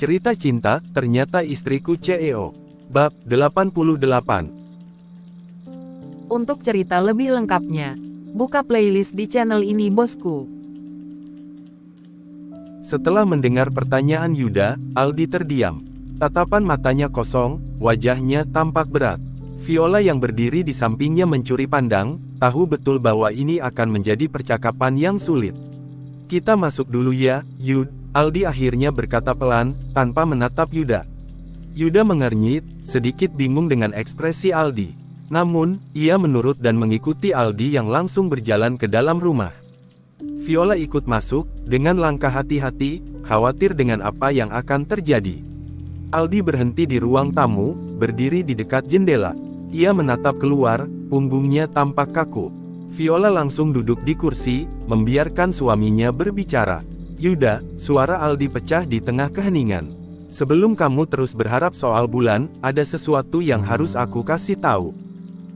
Cerita cinta, ternyata istriku CEO. Bab 88. Untuk cerita lebih lengkapnya, buka playlist di channel ini bosku. Setelah mendengar pertanyaan Yuda, Aldi terdiam. Tatapan matanya kosong, wajahnya tampak berat. Viola yang berdiri di sampingnya mencuri pandang, tahu betul bahwa ini akan menjadi percakapan yang sulit. Kita masuk dulu ya, Yud, Aldi akhirnya berkata pelan, tanpa menatap Yuda. Yuda mengernyit, sedikit bingung dengan ekspresi Aldi. Namun, ia menurut dan mengikuti Aldi yang langsung berjalan ke dalam rumah. Viola ikut masuk, dengan langkah hati-hati, khawatir dengan apa yang akan terjadi. Aldi berhenti di ruang tamu, berdiri di dekat jendela. Ia menatap keluar, punggungnya tampak kaku. Viola langsung duduk di kursi, membiarkan suaminya berbicara. Yuda, suara Aldi pecah di tengah keheningan. Sebelum kamu terus berharap soal bulan, ada sesuatu yang harus aku kasih tahu.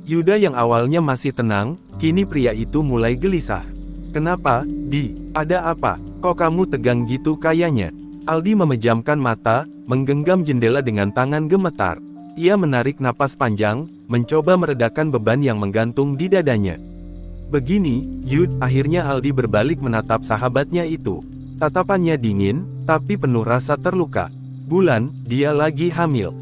Yuda yang awalnya masih tenang, kini pria itu mulai gelisah. Kenapa, Di? Ada apa? Kok kamu tegang gitu kayaknya? Aldi memejamkan mata, menggenggam jendela dengan tangan gemetar. Ia menarik napas panjang, mencoba meredakan beban yang menggantung di dadanya. Begini, Yud, akhirnya Aldi berbalik menatap sahabatnya itu. Tatapannya dingin, tapi penuh rasa terluka. Bulan, dia lagi hamil.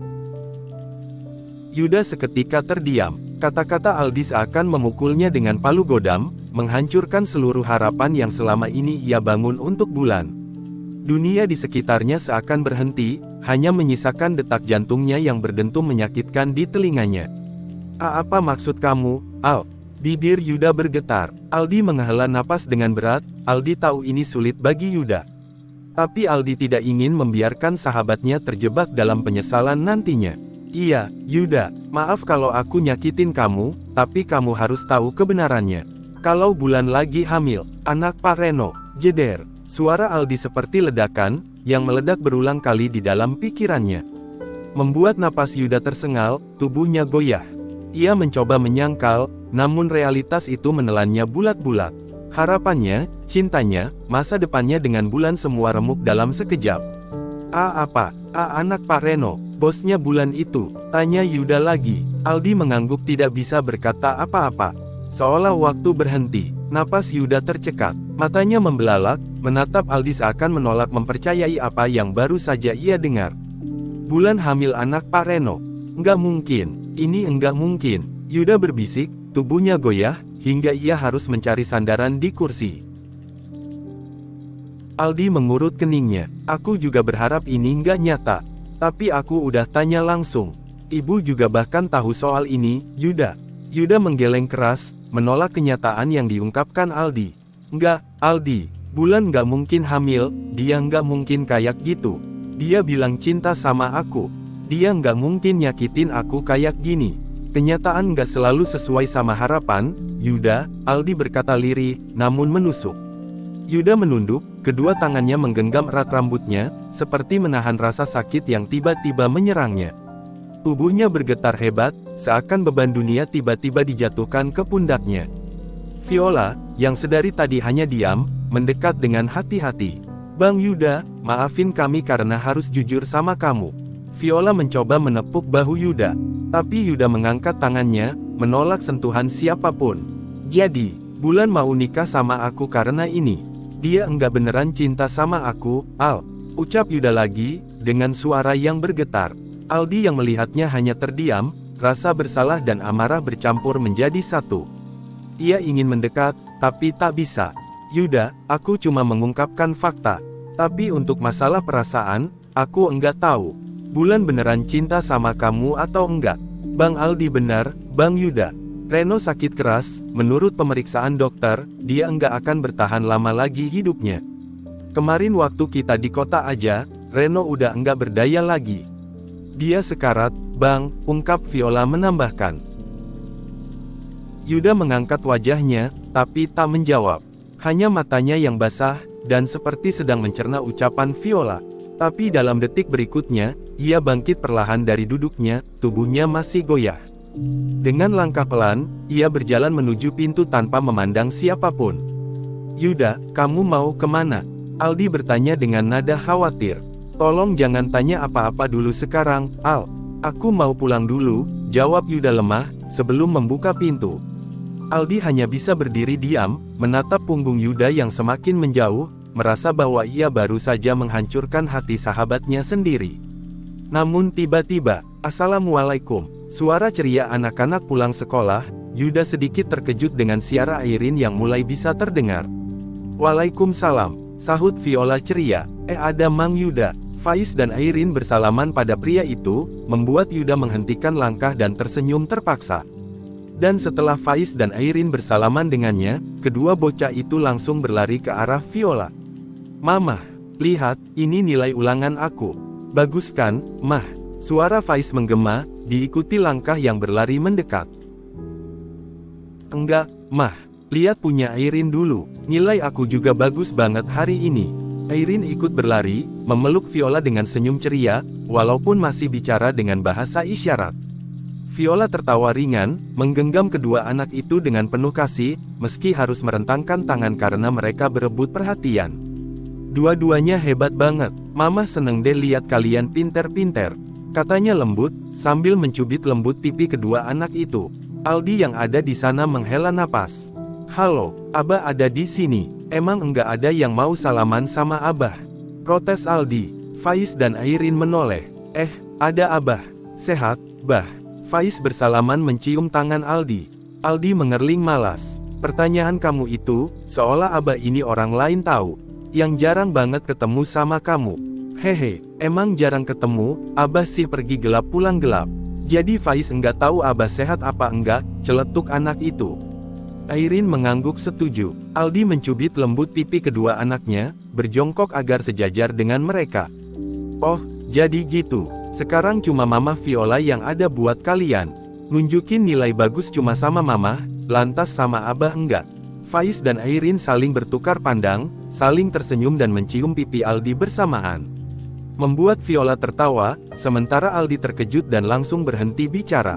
Yuda seketika terdiam. Kata-kata Aldi seakan memukulnya dengan palu godam, menghancurkan seluruh harapan yang selama ini ia bangun untuk Bulan. Dunia di sekitarnya seakan berhenti, hanya menyisakan detak jantungnya yang berdentum menyakitkan di telinganya. Apa maksud kamu, Al? Bibir Yuda bergetar. Aldi menghela napas dengan berat. Aldi tahu ini sulit bagi Yuda. Tapi Aldi tidak ingin membiarkan sahabatnya terjebak dalam penyesalan nantinya. Iya, Yuda, maaf kalau aku nyakitin kamu, tapi kamu harus tahu kebenarannya. Kalau Bulan lagi hamil, anak Pak Reno, jeder. Suara Aldi seperti ledakan, yang meledak berulang kali di dalam pikirannya. Membuat napas Yuda tersengal, tubuhnya goyah. Ia mencoba menyangkal, namun realitas itu menelannya bulat-bulat. Harapannya, cintanya, masa depannya dengan Bulan semua remuk dalam sekejap. Apa? Anak Pak Reno, bosnya Bulan itu? Tanya Yuda lagi. Aldi mengangguk tidak bisa berkata apa-apa. Seolah waktu berhenti, napas Yuda tercekat. Matanya membelalak, menatap Aldi seakan menolak mempercayai apa yang baru saja ia dengar. Bulan hamil anak Pak Reno? Enggak mungkin, ini enggak mungkin. Yuda berbisik, tubuhnya goyah, hingga ia harus mencari sandaran di kursi. Aldi mengurut keningnya. Aku juga berharap ini enggak nyata. Tapi aku udah tanya langsung. Ibu juga bahkan tahu soal ini, Yuda. Yuda menggeleng keras, menolak kenyataan yang diungkapkan Aldi. Enggak, Aldi. Bulan enggak mungkin hamil, dia enggak mungkin kayak gitu. Dia bilang cinta sama aku. Dia enggak mungkin nyakitin aku kayak gini. Kenyataan nggak selalu sesuai sama harapan, Yuda, Aldi berkata lirih, namun menusuk. Yuda menunduk, kedua tangannya menggenggam erat rambutnya, seperti menahan rasa sakit yang tiba-tiba menyerangnya. Tubuhnya bergetar hebat, seakan beban dunia tiba-tiba dijatuhkan ke pundaknya. Viola, yang sedari tadi hanya diam, mendekat dengan hati-hati. Bang Yuda, maafin kami karena harus jujur sama kamu. Viola mencoba menepuk bahu Yuda. Tapi Yuda mengangkat tangannya, menolak sentuhan siapapun. Jadi, Bulan mau nikah sama aku karena ini. Dia enggak beneran cinta sama aku, Al. Ucap Yuda lagi, dengan suara yang bergetar. Aldi yang melihatnya hanya terdiam, rasa bersalah dan amarah bercampur menjadi satu. Ia ingin mendekat, tapi tak bisa. Yuda, aku cuma mengungkapkan fakta. Tapi untuk masalah perasaan, aku enggak tahu. Bulan beneran cinta sama kamu atau enggak? Bang Aldi benar, Bang Yuda. Reno sakit keras, menurut pemeriksaan dokter, dia enggak akan bertahan lama lagi hidupnya. Kemarin waktu kita di kota aja, Reno udah enggak berdaya lagi. Dia sekarat, Bang, ungkap Viola menambahkan. Yuda mengangkat wajahnya, tapi tak menjawab. Hanya matanya yang basah, dan seperti sedang mencerna ucapan Viola. Tapi dalam detik berikutnya, ia bangkit perlahan dari duduknya, tubuhnya masih goyah. Dengan langkah pelan, ia berjalan menuju pintu tanpa memandang siapapun. Yuda, kamu mau kemana? Aldi bertanya dengan nada khawatir. Tolong jangan tanya apa-apa dulu sekarang, Al. Aku mau pulang dulu, jawab Yuda lemah, sebelum membuka pintu. Aldi hanya bisa berdiri diam, menatap punggung Yuda yang semakin menjauh, merasa bahwa ia baru saja menghancurkan hati sahabatnya sendiri. Namun tiba-tiba, "Assalamualaikum." Suara ceria anak-anak pulang sekolah, Yuda sedikit terkejut dengan suara Airin yang mulai bisa terdengar. "Waalaikumsalam," sahut Viola ceria. Ada Mang Yuda." Faiz dan Airin bersalaman pada pria itu, membuat Yuda menghentikan langkah dan tersenyum terpaksa. Dan setelah Faiz dan Airin bersalaman dengannya, kedua bocah itu langsung berlari ke arah Viola. "Mama, lihat, ini nilai ulangan aku. Bagus kan, Mah?" Suara Faiz menggema, diikuti langkah yang berlari mendekat. "Enggak, Mah. Lihat punya Airin dulu. Nilai aku juga bagus banget hari ini." Airin ikut berlari, memeluk Viola dengan senyum ceria, walaupun masih bicara dengan bahasa isyarat. Viola tertawa ringan, menggenggam kedua anak itu dengan penuh kasih, meski harus merentangkan tangan karena mereka berebut perhatian. "Dua-duanya hebat banget. Mama seneng deh lihat kalian pinter-pinter," katanya lembut, sambil mencubit lembut pipi kedua anak itu. Aldi yang ada di sana menghela napas. "Halo, Abah ada di sini. Emang enggak ada yang mau salaman sama Abah?" protes Aldi. Faiz dan Airin menoleh. Ada Abah. Sehat, Bah?" Faiz bersalaman mencium tangan Aldi. Aldi mengerling malas. "Pertanyaan kamu itu, seolah Abah ini orang lain tahu. Yang jarang banget ketemu sama kamu." "Hehe, emang jarang ketemu, Abah sih pergi gelap pulang gelap. Jadi Faiz enggak tahu Abah sehat apa enggak," celetuk anak itu. Airin mengangguk setuju. Aldi mencubit lembut pipi kedua anaknya, berjongkok agar sejajar dengan mereka. "Oh, jadi gitu. Sekarang cuma Mama Viola yang ada buat kalian. Nunjukin nilai bagus cuma sama Mama, lantas sama Abah enggak." Faiz dan Airin saling bertukar pandang, saling tersenyum dan mencium pipi Aldi bersamaan. Membuat Viola tertawa, sementara Aldi terkejut dan langsung berhenti bicara.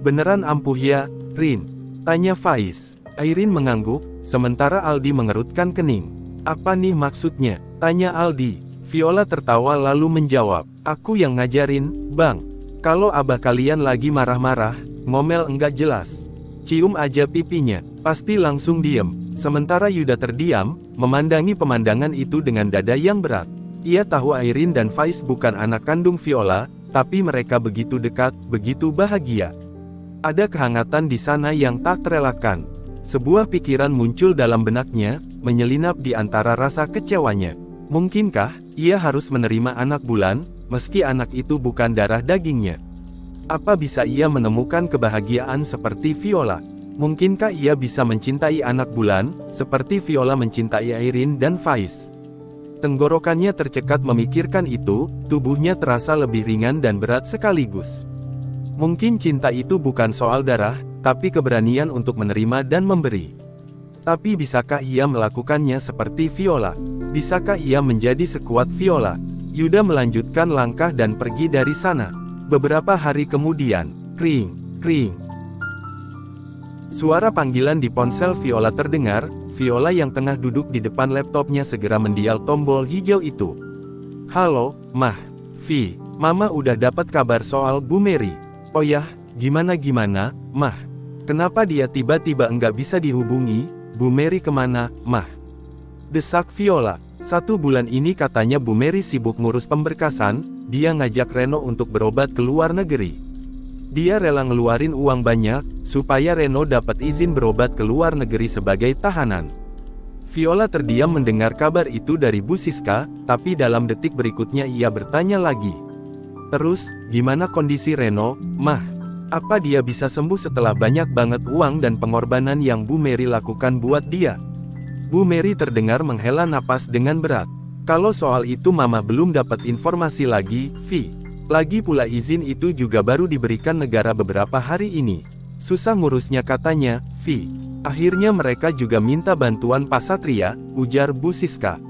"Beneran ampuh ya, Rin?" tanya Faiz. Airin mengangguk, sementara Aldi mengerutkan kening. "Apa nih maksudnya?" tanya Aldi. Viola tertawa lalu menjawab, "Aku yang ngajarin, Bang. Kalau Abah kalian lagi marah-marah, ngomel enggak jelas, cium aja pipinya, pasti langsung diem." Sementara Yuda terdiam, memandangi pemandangan itu dengan dada yang berat. Ia tahu Airin dan Faiz bukan anak kandung Viola, tapi mereka begitu dekat, begitu bahagia. Ada kehangatan di sana yang tak terelakkan. Sebuah pikiran muncul dalam benaknya, menyelinap di antara rasa kecewanya. Mungkinkah ia harus menerima anak bulan, meski anak itu bukan darah dagingnya? Apa bisa ia menemukan kebahagiaan seperti Viola? Mungkinkah ia bisa mencintai anak bulan, seperti Viola mencintai Airin dan Faiz? Tenggorokannya tercekat memikirkan itu, tubuhnya terasa lebih ringan dan berat sekaligus. Mungkin cinta itu bukan soal darah, tapi keberanian untuk menerima dan memberi. Tapi bisakah ia melakukannya seperti Viola? Bisakah ia menjadi sekuat Viola? Yuda melanjutkan langkah dan pergi dari sana. Beberapa hari kemudian, kring, kring. Suara panggilan di ponsel Viola terdengar. Viola yang tengah duduk di depan laptopnya segera mendial tombol hijau itu. "Halo, Mah. Vi, Mama udah dapat kabar soal Bu Mary." "Oh ya, gimana, Mah? Kenapa dia tiba-tiba enggak bisa dihubungi? Bu Mary kemana, Mah?" desak Viola. "1 bulan ini katanya Bu Mary sibuk ngurus pemberkasan, dia ngajak Reno untuk berobat ke luar negeri. Dia rela ngeluarin uang banyak, supaya Reno dapat izin berobat ke luar negeri sebagai tahanan." Viola terdiam mendengar kabar itu dari Bu Siska, tapi dalam detik berikutnya ia bertanya lagi. "Terus, gimana kondisi Reno, Mah? Apa dia bisa sembuh setelah banyak banget uang dan pengorbanan yang Bu Mary lakukan buat dia?" Bu Mary terdengar menghela napas dengan berat. "Kalau soal itu Mama belum dapat informasi lagi, Vi. Lagi pula izin itu juga baru diberikan negara beberapa hari ini. Susah ngurusnya katanya, Vi. Akhirnya mereka juga minta bantuan Pak Satria," ujar Bu Siska.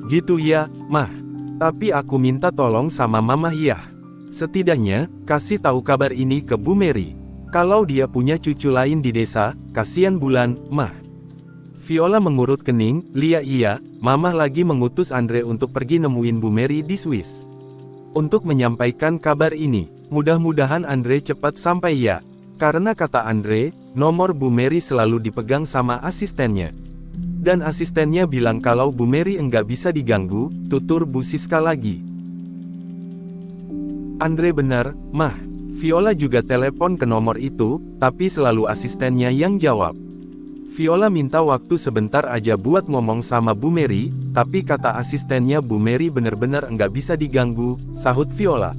Gitu ya, Mah. Tapi aku minta tolong sama Mama ya. Setidaknya, kasih tahu kabar ini ke Bu Mary. Kalau dia punya cucu lain di desa, kasihan Bulan, Mah." Viola mengurut kening, iya, Mama lagi mengutus Andre untuk pergi nemuin Bu Mary di Swiss. Untuk menyampaikan kabar ini, mudah-mudahan Andre cepat sampai ya. Karena kata Andre, nomor Bu Mary selalu dipegang sama asistennya. Dan asistennya bilang kalau Bu Mary enggak bisa diganggu, tutur Bu Siska lagi. Andre benar, Mah. Viola juga telepon ke nomor itu, tapi selalu asistennya yang jawab. Viola minta waktu sebentar aja buat ngomong sama Bu Mary, tapi kata asistennya Bu Mary bener-bener enggak bisa diganggu, sahut Viola.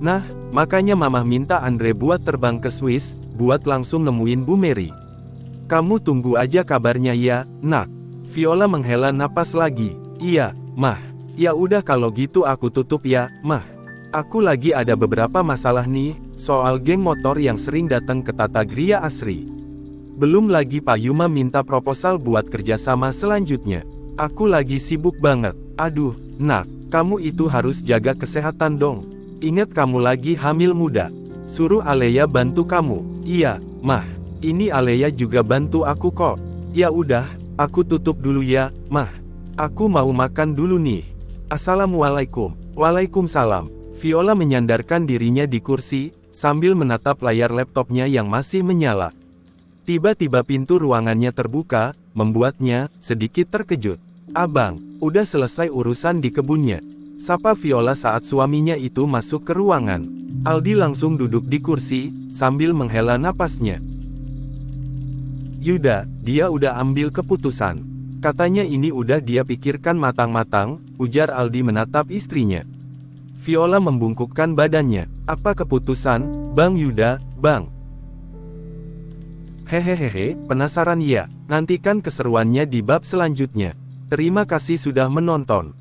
Nah, makanya Mama minta Andre buat terbang ke Swiss, buat langsung nemuin Bu Mary. Kamu tunggu aja kabarnya ya, Nak. Viola menghela napas lagi. Iya, Mah. Ya udah kalau gitu aku tutup ya, Mah. Aku lagi ada beberapa masalah nih, soal geng motor yang sering datang ke Tata Gria Asri. Belum lagi Pak Yuma minta proposal buat kerjasama selanjutnya. Aku lagi sibuk banget. Aduh, Nak, kamu itu harus jaga kesehatan dong. Ingat kamu lagi hamil muda. Suruh Alea bantu kamu. Iya, Mah. Ini Alea juga bantu aku kok. Ya udah, aku tutup dulu ya, Mah. Aku mau makan dulu nih. Assalamualaikum. Waalaikumsalam. Viola menyandarkan dirinya di kursi, sambil menatap layar laptopnya yang masih menyala. Tiba-tiba pintu ruangannya terbuka, membuatnya sedikit terkejut. Abang, udah selesai urusan di kebunnya. Sapa Viola saat suaminya itu masuk ke ruangan. Aldi langsung duduk di kursi, sambil menghela napasnya. Yuda, dia udah ambil keputusan. Katanya ini udah dia pikirkan matang-matang, ujar Aldi menatap istrinya. Viola membungkukkan badannya. Apa keputusan, Bang Yuda, Bang? Hehehehe, penasaran ya? Nantikan keseruannya di bab selanjutnya. Terima kasih sudah menonton.